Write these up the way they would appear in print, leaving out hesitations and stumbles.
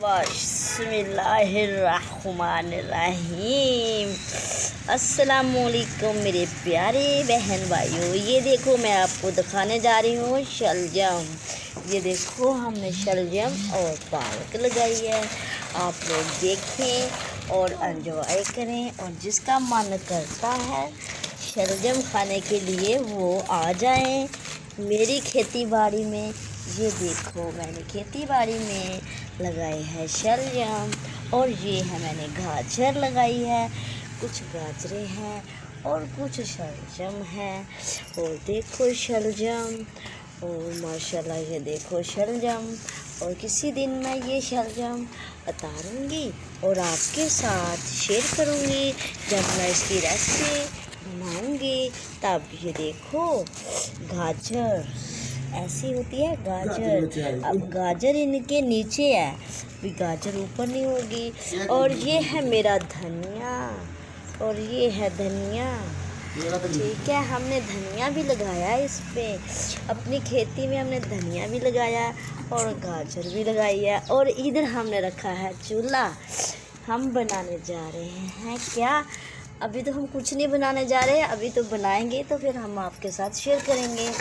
बिस्मिल्लाहिर्रहमानिर्रहीम। अस्सलामुअलैकुम मेरे प्यारे बहन भाइयों। ये देखो मैं आपको दिखाने जा रही हूँ शलजम। ये देखो हमने शलजम और पालक लगाई है। आप लोग देखें और एंजॉय करें, और जिसका मन करता है शलजम खाने के लिए वो आ जाएं मेरी खेती बाड़ी में। ये देखो मैंने खेती बाड़ी में लगाए हैं शलजम, और ये है मैंने गाजर लगाई है। कुछ गाजरें हैं और कुछ शलजम है। और देखो शलजम, और माशाल्लाह ये देखो शलजम। और किसी दिन मैं ये शलजम उतारूँगी और आपके साथ शेयर करूँगी जब मैं इसकी रेसिपी बनाऊँगी। तब ये देखो गाजर ऐसी होती है गाजर। अब गाजर इनके नीचे है, अभी गाजर ऊपर नहीं होगी। और ये है मेरा धनिया, और ये है धनिया। ठीक है, हमने धनिया भी लगाया इस पे, अपनी खेती में हमने धनिया भी लगाया और गाजर भी लगाई है। और इधर हमने रखा है चूल्हा। हम बनाने जा रहे हैं क्या? अभी तो हम कुछ नहीं बनाने जा रहे हैं, अभी तो बनाएंगे तो फिर हम आपके साथ शेयर करेंगे।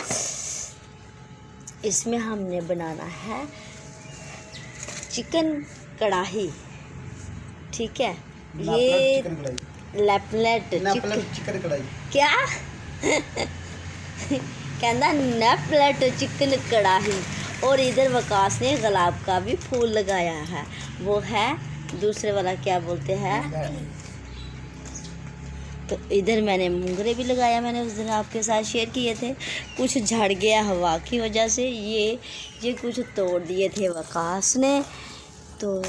इसमें हमने बनाना है चिकन कढ़ाई। ठीक है, ये लेपलेट चिकन कढ़ाई क्या कहना नेपलेट चिकन कढ़ाई। और इधर वकास ने गुलाब का भी फूल लगाया है, वो है दूसरे वाला क्या बोलते हैं। तो इधर मैंने मूंगरे भी लगाया, मैंने उस दिन आपके साथ शेयर किए थे। कुछ झड़ गया हवा की वजह से, ये कुछ तोड़ दिए थे वकास ने। तो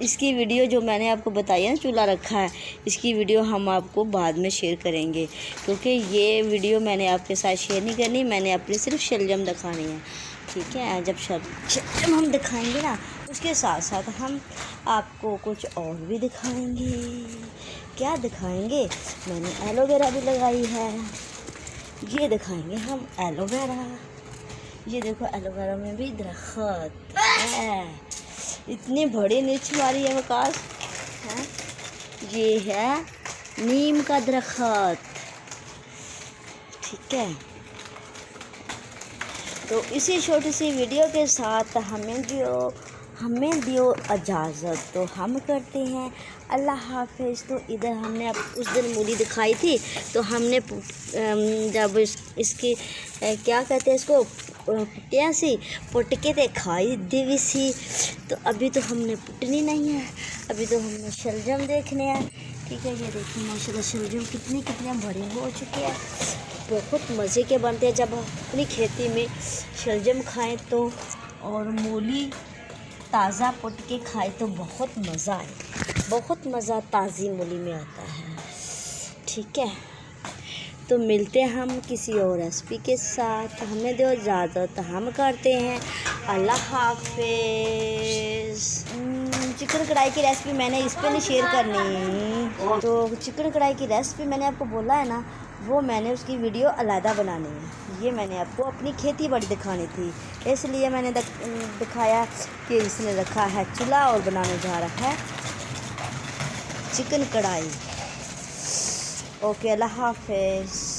इसकी वीडियो जो मैंने आपको बताई है ना, चूल्हा रखा है, इसकी वीडियो हम आपको बाद में शेयर करेंगे, क्योंकि ये वीडियो मैंने आपके साथ शेयर नहीं करनी। मैंने अपनी सिर्फ शलजम दिखानी है। ठीक है, जब शलजम हम दिखाएंगे ना, उसके साथ साथ हम आपको कुछ और भी दिखाएंगे। क्या दिखाएंगे? मैंने एलोवेरा भी लगाई है, ये दिखाएंगे हम एलोवेरा। ये देखो एलोवेरा में भी दरख्त है, इतनी बड़ी नीच मारी है वकास है। ये है नीम का दरख्त। ठीक है, तो इसी छोटी सी वीडियो के साथ हमें दियो इजाज़त, तो हम करते हैं अल्लाह हाफिज़। तो इधर हमने अब उस दिन मूली दिखाई थी, तो हमने जब इसकी क्या कहते हैं इसको, पुटिया सी पुटके थे खाई दी सी। तो अभी तो हमने पुटनी नहीं है, अभी तो हमने शलजम देखने हैं। ठीक है, ये देखिए माशाल्लाह शलजम कितने बड़े हो चुके हैं। बहुत मज़े के बनते हैं जब अपनी खेती में शलजम खाएं तो, और मूली ताज़ा पुट के खाएं तो बहुत मज़ा आए, बहुत मज़ा ताज़ी मूली में आता है। ठीक है, तो मिलते हैं हम किसी और रेसिपी के साथ। हमें दो इजाज़त, हम करते हैं अल्लाह हाफिज़। चिकन कढ़ाई की रेसिपी मैंने इस पर नहीं शेयर करनी, तो चिकन कढ़ाई की रेसिपी मैंने आपको बोला है ना, वो मैंने उसकी वीडियो अलहदा बनानी है। ये मैंने आपको अपनी खेती बाड़ी दिखानी थी, इसलिए मैंने दिखाया कि इसने रखा है चूल्हा और बनाने जा रहा है चिकन कढ़ाई। ओके, अल्लाह हाफिज़।